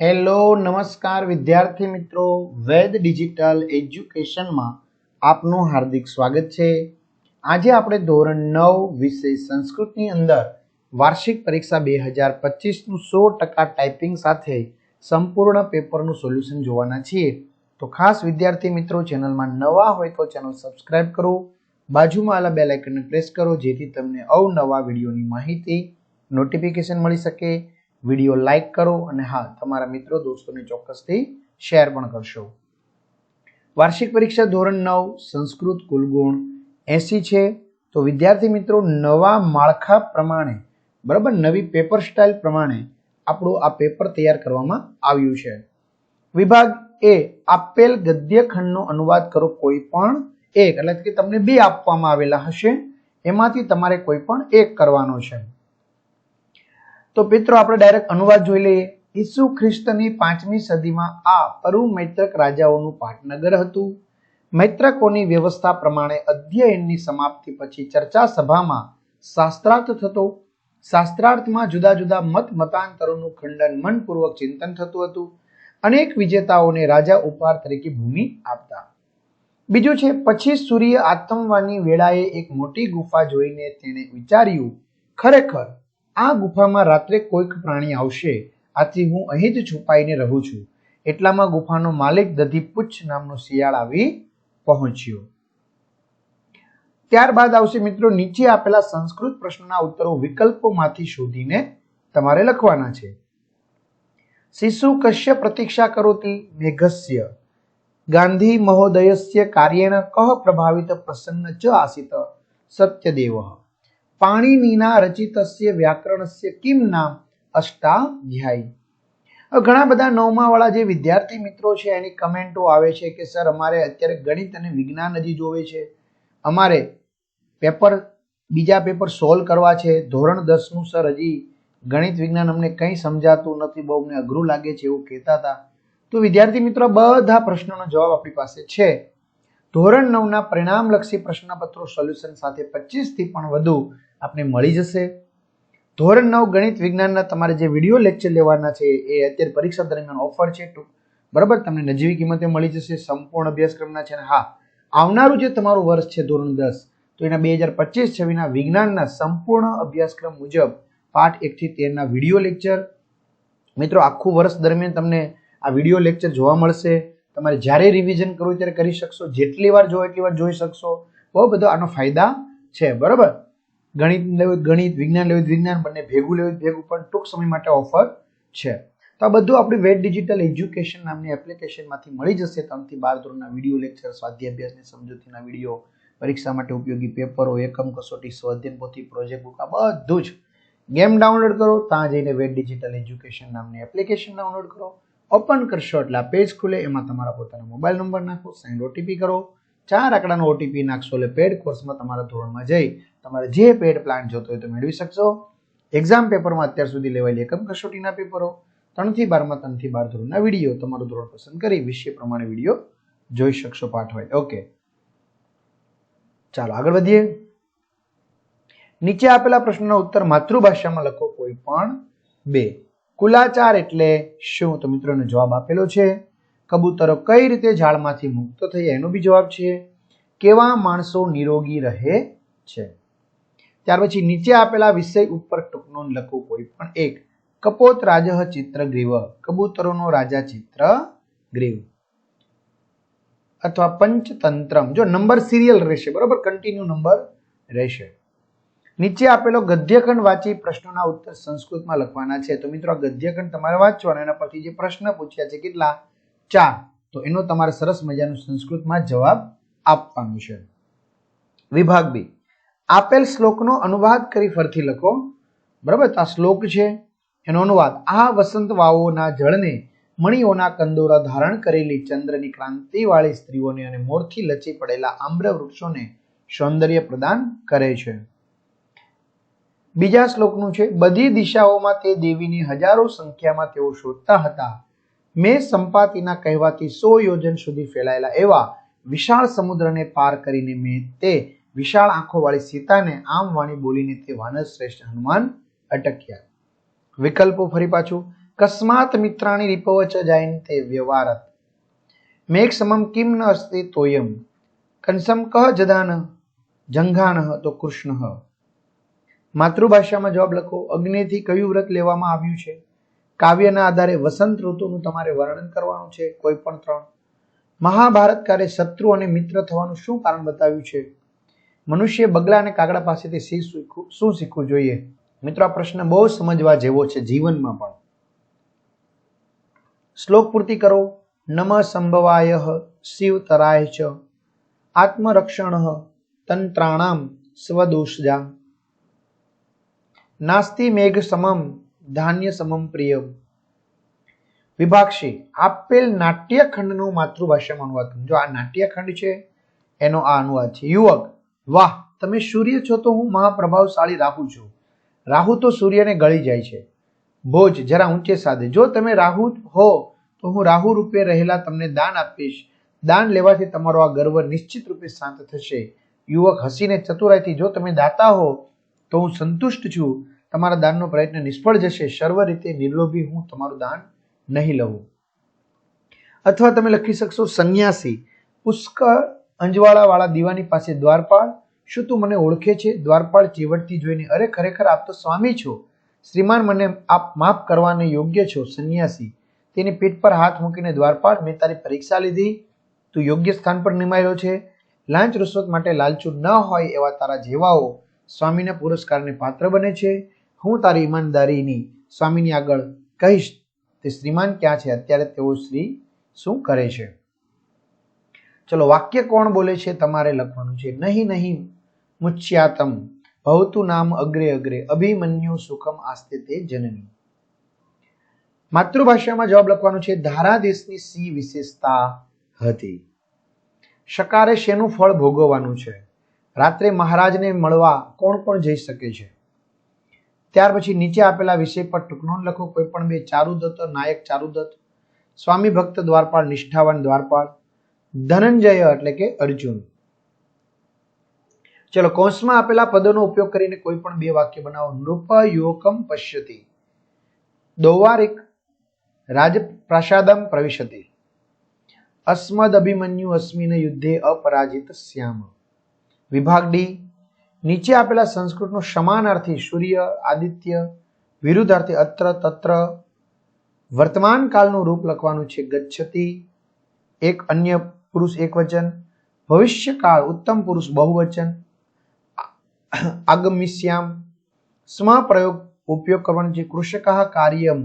Hello નમસ્કાર વિદ્યાર્થી મિત્રો, વેદ ડિજિટલ એજ્યુકેશનમાં આપનું હાર્દિક સ્વાગત છે। આજે આપણે ધોરણ 9 વિષય સંસ્કૃતની અંદર વાર્ષિક પરીક્ષા 2025 નું 100% ટાઈપિંગ સાથે સંપૂર્ણ પેપરનું સોલ્યુશન જોવાના છીએ। તો ખાસ વિદ્યાર્થી મિત્રો, ચેનલમાં નવા હોય તો ચેનલ સબસ્ક્રાઇબ કરો, બાજુમાં આવેલા બેલ આઇકનને પ્રેસ કરો જેથી તમને અવનવા વિડીયોની માહિતી નોટિફિકેશન મળી શકે। વિડીયો લાઈક કરો અને હા, તમારા મિત્રો દોસ્તોને ચોક્કસથી શેર પણ કરશો। વાર્ષિક પરીક્ષા ધોરણ 9 સંસ્કૃત કુલ ગુણ 80 છે। તો વિદ્યાર્થી મિત્રો, નવા માળખા પ્રમાણે બરાબર નવી પેપર સ્ટાઇલ પ્રમાણે આપણું આ પેપર તૈયાર કરવામાં આવ્યું છે। વિભાગ એ આપેલ ગદ્ય ખંડનો અનુવાદ કરો કોઈ પણ એક, એટલે કે તમને બે આપવામાં આવેલા હશે, એમાંથી તમારે કોઈ પણ એક કરવાનો છે। તો મિત્રો, આપણે ડાયરેક્ટ અનુવાદ જોઈ લઈએ। ઈસુ ખ્રિસ્તની 5મી સદીમાં આ પરુ મૈત્રક રાજાઓનું પાટનગર હતું। મૈત્રકોની વ્યવસ્થા પ્રમાણે અધ્યયનની સમાપ્તિ પછી ચર્ચા સભામાં શાસ્ત્રાર્થ થતો। શાસ્ત્રાર્થમાં જુદા જુદા મતાંતરોનું ખંડન મનપૂર્વક ચિંતન થતું હતું। અનેક વિજેતાઓને રાજા ઉપહાર તરીકે ભૂમિ આપતા। બીજું છે, પછી સૂર્ય આથમવાની વેળાએ એક મોટી ગુફા જોઈને તેણે વિચાર્યું, ખરેખર આ ગુફામાં રાત્રે કોઈક પ્રાણી આવશે, આથી હું અહીં જ છુપાઈને રહું છું। એટલામાં ગુફાનો માલિક દધીપુચ્છ નામનો શિયાળ આવી પહોંચ્યો। ત્યારબાદ આવશે મિત્રો, નીચે આપેલા સંસ્કૃત પ્રશ્નોના ઉત્તરો વિકલ્પોમાંથી શોધીને તમારે લખવાના છે। શિશુ કશ્ય પ્રતીક્ષા કરોતિ મેઘસ્ય, ગાંધી મહોદયસ્ય કાર્યેણ કહ પ્રભાવિત પ્રસન્ન ચ આસિત સત્યદેવઃ, પાણિનીના રચિતસ્ય વ્યાકરણસ્ય કિમ નામ અષ્ટાધ્યાયી। ઘણા બધા 9મા વાળા જે વિદ્યાર્થી મિત્રો છે એની કમેન્ટો આવે છે કે સર અમારે અત્યારે ગણિત અને વિજ્ઞાન હજી જોવે છે, અમારે બીજા પેપર સોલ્વ કરવા છે, ધોરણ 10 નું સર હજી ગણિત વિજ્ઞાન અમને કંઈ સમજાતું નથી, બહુ અમને અઘરું લાગે છે એવું કહેતા હતા। તો વિદ્યાર્થી મિત્રો, બધા પ્રશ્નોનો જવાબ આપણી પાસે છે। ધોરણ 9ના પરિણામલક્ષી પ્રશ્નપત્રો સોલ્યુશન સાથે 25 થી પણ વધુ આપને મળી જશે। ધોરણ 9 ગણિત વિજ્ઞાનના તમારે જે વિડીયો લેક્ચર લેવાના છે એ અત્યારે પરીક્ષા દરમિયાન ઓફર છે, બરાબર, તમને નજીવી કિંમતે મળી જશે, સંપૂર્ણ અભ્યાસક્રમના છે। અને હા, આવનારું જે તમારું વર્ષ છે ધોરણ 10, તો એના 2025-26ના વિજ્ઞાનના સંપૂર્ણ અભ્યાસક્રમ મુજબ પાઠ 1 થી 13ના વિડીયો લેક્ચર મિત્રો આખું વર્ષ દરમિયાન તમને આ વિડીયો લેક્ચર જોવા મળશે। તમારે જ્યારે રિવિઝન કરવું ત્યારે કરી શકશો, જેટલી વાર જોવો એટલી વાર જોઈ શકશો। બહુ બધો આનો ફાયદા છે, બરાબર। ગણિત લેવું ગણિત, વિજ્ઞાન લેવું વિજ્ઞાન, બંને ભેગું લેવું ભેગું, પણ ટૂંક સમય માટે ઓફર છે। તો આ બધું આપણી વેદ ડિજિટલ એજ્યુકેશન નામની એપ્લિકેશનમાંથી મળી જશે। 3 થી 12 ધોરણના વિડીયો લેક્ચર, સ્વાધ્યાય અભ્યાસની સમજૂતીના વિડીયો, પરીક્ષા માટે ઉપયોગી પેપરો, એકમ કસોટી, સ્વાધ્યાય પોથી, પ્રોજેક્ટ બુક, આ બધું જ। ગેમ ડાઉનલોડ કરો, ત્યાં જઈને વેદ ડિજિટલ એજ્યુકેશન નામની એપ્લિકેશન ડાઉનલોડ કરો, ઓપન કરશો એટલે આ પેજ ખુલે, એમાં તમારા પોતાના મોબાઈલ નંબર નાખો, સાઇન ઓટીપી કરો, 4 આંકડાનો ઓટીપી નાખશો એટલે પેડ કોર્સમાં તમારા ધોરણમાં જઈ તમારે જે પેડ પ્લાન જોતો હોય તો મેળવી શકશો। એક્ઝામ પેપરમાં અત્યાર સુધી લેવાયેલી એકમ કસોટીના પેપરો, 3 થી 12માં 3 થી 12 ધોરણના વિડીયો, તમારું ધોરણ પસંદ કરી વિષય પ્રમાણે વિડીયો જોઈ શકશો પાઠ હોય। ઓકે, ચાલો આગળ વધીએ। નીચે આપેલા પ્રશ્નનો ઉત્તર માતૃભાષામાં લખો કોઈ પણ બે। કુલાચાર એટલે શું? તો મિત્રોનો જવાબ આપેલો છે। કબૂતરો કઈ રીતે ઝાડમાંથી મુક્ત થયા એનો બી જવાબ છે। કેવા માણસો નિરોગી રહે છે? ત્યાર પછી નીચે આપેલા વિષય ઉપર ટૂંક નોંધ લખો કોઈ પણ એક। કપોત રાજઃ ચિત્રગ્રીવ, કબૂતરોનો રાજા ચિત્રગ્રીવ, અથવા પંચતંત્રમ, જો નંબર સિરિયલ રહેશે, બરાબર, કન્ટિન્યુ નંબર રહેશે। નીચે આપેલો ગદ્યખંડ વાંચી પ્રશ્નોના ઉત્તર સંસ્કૃતમાં લખવાના છે। તો મિત્રો, આ ગદ્યખંડ તમારે વાંચવાનો, એના પરથી જે પ્રશ્ન પૂછ્યા છે કેટલા? 4, તો એનો તમારે સરસ મજાનો સંસ્કૃતમાં જવાબ આપવાનો છે। વિભાગ બી, આપેલ શ્લોકનો અનુવાદ કરી ફરીથી લખો, બરાબર। તો આ શ્લોક છે, એનો અનુવાદ। આ વસંત વાવોના જળને, મણિઓના કંદોરા ધારણ કરેલી ચંદ્રની ક્રાંતિવાળી સ્ત્રીઓને અને મોરથી લચી પડેલા આમ્ર વૃક્ષોને સૌંદર્ય પ્રદાન કરે છે। બીજા શ્લોકનું છે, બધી દિશાઓમાં તે દેવીની હજારો સંખ્યામાં તેઓ શોધતા હતા। મેં સંપાતિના કહેવાથી 100 યોજન સુધી ફેલાયેલા એવા વિશાળ સમુદ્રને પાર કરીને મેં તે વિશાળ આંખોવાળી સીતાને આમ વાણી બોલીને તે વાનર શ્રેષ્ઠ હનુમાન અટક્યા। વિકલ્પો ફરી પાછું, કસ્માત મિત્રાણી રિપવચ જાયન્તે વ્યવહારત મેઘ સમમ કિમ ન અસ્તિ તોયમ કંસમ કહ જદાન જંઘાન તો કૃષ્ણ. માતૃભાષામાં જવાબ લખો. અગ્નિથી કયું વ્રત લેવામાં આવ્યું છે? કાવ્યના આધારે વસંત ઋતુનું તમારે વર્ણન કરવાનું છે, કોઈ પણ 3. મહાભારતકારે શત્રુ અને મિત્ર થવાનું શું કારણ બતાવ્યું છે? મનુષ્ય બગલા અને કાગડા પાસેથી શું શીખવું જોઈએ? મિત્રો, આ પ્રશ્ન બહુ સમજવા જેવો છે જીવનમાં પણ. શ્લોક પૂર્તિ કરો. નમ સંભવાય શિવ તરાય ચ આત્મરક્ષણ તંત્રાણામ સ્વદોષજા નાસ્તિ મેઘ સમમ ધાન્ય સમમ પ્રિયમ. વિભાક્ષી આપેલ નાટ્યખંડનો માતૃભાષામાં અનુવાદ. જો આ નાટ્યખંડ છે એનો આ અનુવાદ છે. યુવક: વાહ, તમે સૂર્ય છો તો હું મહાપ્રભાવશાળી રાહુ છું. રાહુ તો સૂર્યને ગળી જાય છે. ભોજ: જરા ઊંચે સાધે. જો તમે રાહુ હો તો હું રાહુ રૂપે રહેલા તમને દાન આપીશ. દાન લેવાથી તમારો આ ગર્વ નિશ્ચિત રૂપે શાંત થશે. યુવક હસીને ચતુરાઈથી: જો તમે દાતા હો તો હું સંતુષ્ટ છું. તમારા દાનનો પ્રયત્ન નિષ્ફળ જશે. સર્વ રીતે નિર્લોભી હું તમારું દાન નહીં લઉં. અથવા તમે લખી શકશો સંન્યાસી: પુષ્કળ અંજવાળા વાળા દીવાની પાસે દ્વારપાળ: શું તું મને ઓળખે છે? દ્વારપાળ ચીવટથી જોઈને: અરે, ખરેખર આપ તો સ્વામી છો. શ્રીમાન, મને આપ માફ કરવાને યોગ્ય છો. સંન્યાસી તેની પીઠ પર હાથ મૂકીને: દ્વારપાળ, મેં તારી પરીક્ષા લીધી. તું યોગ્ય સ્થાન પર નિમાયેલો છે. લાંચ રૂશ્વત માટે લાલચુ ન હોય એવા તારા જેવાઓ સ્વામીના પુરસ્કારને પાત્ર બને છે. હું તારી ઈમાનદારીની સ્વામીની આગળ કહીશ. તે શ્રીમાન ક્યાં છે? અત્યારે તેઓ શ્રી શું કરે છે? ચલો, વાક્ય કોણ બોલે છે તમારે લખવાનું છે. નહીં નહીં મુચ્યાતમ ભવતુ નામ અગ્રે અગ્રે અભિમન્યુ સુખમ આસ્તે તે જનની. માતૃભાષામાં જવાબ લખવાનો છે. ધારાદેશની સી વિશેષતા હતી? શકારે શેનું ફળ ભોગવવાનું છે? રાત્રે મહારાજને મળવા કોણ કોણ જઈ શકે છે? ત્યાર પછી નીચે આપેલા વિષય પર ટૂંક નોંધ લખો. કોઈ પણ 2. ચારુદત્ત, નાયક ચારુદત્ત. સ્વામી ભક્ત દ્વારપાળ, નિષ્ઠાવાન દ્વારપાળ. ધનંજય એટલે કે અર્જુન. ચલો, કૌંસમાં આપેલા પદોનો ઉપયોગ કરીને કોઈ પણ 2 વાક્ય બનાવો. નૃપ યોકમ પશ્યતિ. દૌવારિક રાજપ્રાસાદમ પ્રવિશતિ. અસ્મદ અભિમન્યુ અસ્મિન યુદ્ધે અપરાજિત શ્યામ. વિભાગ ડી. નીચે આપેલા સંસ્કૃતનો સમાનાર્થી સૂર્ય, આદિત્ય, વિરુદ્ધાર્થી અત્ર, તત્ર. વર્તમાન કાળનું રૂપ લખવાનું છે ગચ્છતિ, એક અન્ય પુરુષ એકવચન. ભવિષ્યકાળ ઉત્તમ પુરુષ બહુવચન. આગમિષ્યામ. સ્મ પ્રયોગ ઉપયોગ કરવાનો છે. કૃષકઃ કાર્યમ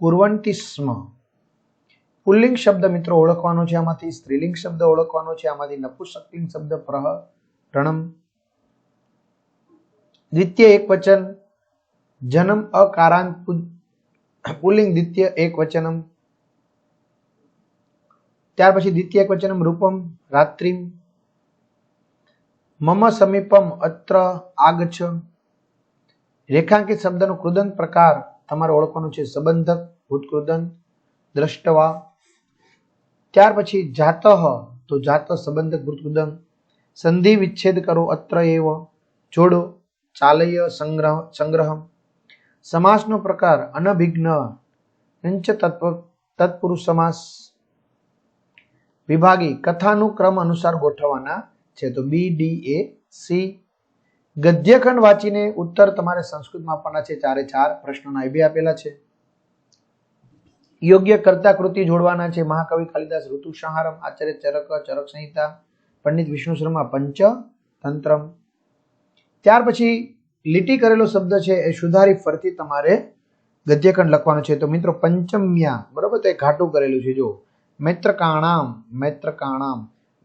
કુર્વન્તિ સ્મ. પુલ્લિંગ શબ્દ મિત્રો ઓળખવાનો છે આમાંથી. સ્ત્રીલિંગ શબ્દ ઓળખવાનો છે આમાંથી. નપુંસકલિંગ શબ્દ પ્રહરણમ. દ્વિતીય એકવચન જન્મ અકારાંત પુલ્લિંગ દ્વિતીય એકવચનમ. ત્યાર પછી દ્વિતીય એકવચનમ રૂપમ રાત્રિમ. મમ સમીપમ અત્ર આગચ્છ. રેખાંકિત શબ્દનો કૃદંત પ્રકાર તમારે ઓળખવાનો છે. સંબંધક ભૂતકૃદંત દ્રષ્ટવા. ત્યાર પછી જાતઃ તો જાત સંબંધક ભૂતકૃદંત. સંધિ વિચ્છેદ કરો અત્ર એવ. જોડો ચાલય સંગ્રહમ. સમાસનો પ્રકાર અનભિજ્ઞ અંચ તત્પુરુષ સમાસ. વિભાગી કથાનું ક્રમ અનુસાર ગોઠવવાના છે તો બી ડી એ સી. ગદ્યખંડ વાંચીને ઉત્તર તમારે સંસ્કૃતમાં આપવાના છે. 4 પ્રશ્નોના એ આપેલા છે. યોગ્ય કર્તા કૃતિ જોડવાના છે. મહાકવિ કાલિદાસ ઋતુ સંહારમ, આચાર્ય ચરક ચરક સંહિતા, પંડિત વિષ્ણુ શર્મા પંચતંત્રમ. ત્યાર પછી લીટી કરેલો શબ્દ છે એ સુધારી ફરતી તમારે ગદ્યખંડ લખવાનો છે. તો મિત્રો પંચમ્યા બરોબર, તો એ ઘાટું કરેલું છે. જો મૈત્રકાણામ,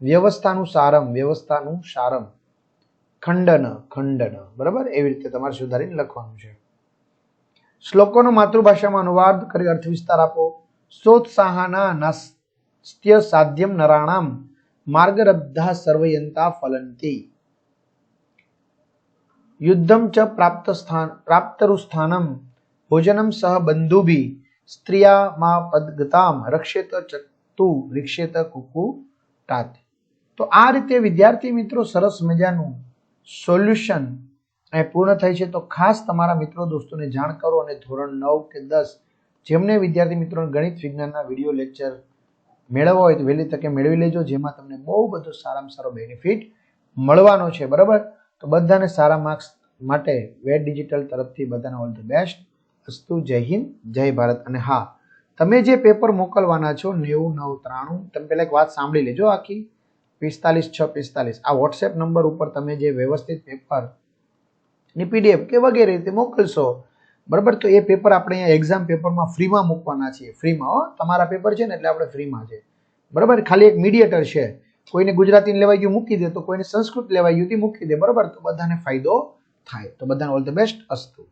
વ્યવસ્થાનું સારમ, ખંડન બરાબર, એવી રીતે તમારે સુધારીને લખવાનું છે. શ્લોકોનો માતૃભાષામાં અનુવાદ કરી અર્થ વિસ્તાર આપો. સોત્સાહના નાસ્ત્ય સાધ્યમ નરાણામ માર્ગરબ્ધા સર્વયંતા ફલંતી. યુદ્ધમ ચ પ્રાપ્તરુસ્થાનમ ભોજનમ સહ બંધુભી સ્ત્રિયા મા પદગતામ રક્ષેત ચતુ રિક્ષેત કુકુટાત. તો આ રીતે વિદ્યાર્થી મિત્રો સરસ મજાનું સોલ્યુશન અહીં પૂર્ણ થાય છે. તો ખાસ તમારા મિત્રો દોસ્તોને જાણ કરો અને ધોરણ 9 કે 10 જેમને વિદ્યાર્થી મિત્રોને ગણિત વિજ્ઞાનના વિડીયો લેક્ચર મેળવવા હોય તો વહેલી તકે મેળવી લેજો, જેમાં તમને બહુ બધો સારામાં સારો બેનિફિટ મળવાનો છે. બરાબર, તો બધાને સારા માર્ક્સ માટે વેટ ડિજિટલ તરફથી બધાને ઓલ ધ બેસ્ટ. અસ્તુ. જય હિન્દ, જય ભારત. અને હા, તમે જે પેપર મોકલવાના છો 9993, તમે પહેલા એક વાત સાંભળી લેજો આખી, 45645 આ વોટ્સએપ નંબર ઉપર તમે જે વ્યવસ્થિત પેપર ની પીડીએફ કે વગેરે રીતે મોકલશો, બરાબર, તો એ પેપર આપણે અહીંયા એક્ઝામ પેપરમાં ફ્રીમાં મૂકવાના છીએ. ફ્રીમાં હો, તમારા પેપર છે ને એટલે આપણે ફ્રીમાં છે. બરાબર, ખાલી એક મીડિયેટર છે, કોઈને ગુજરાતી લેવાઈ ગયું મૂકી દે, તો કોઈને સંસ્કૃત લેવાઈ ગયું મૂકી દે. બરાબર, તો બધાને ફાયદો થાય. તો બધાને ઓલ ધ બેસ્ટ. અસ્તુ.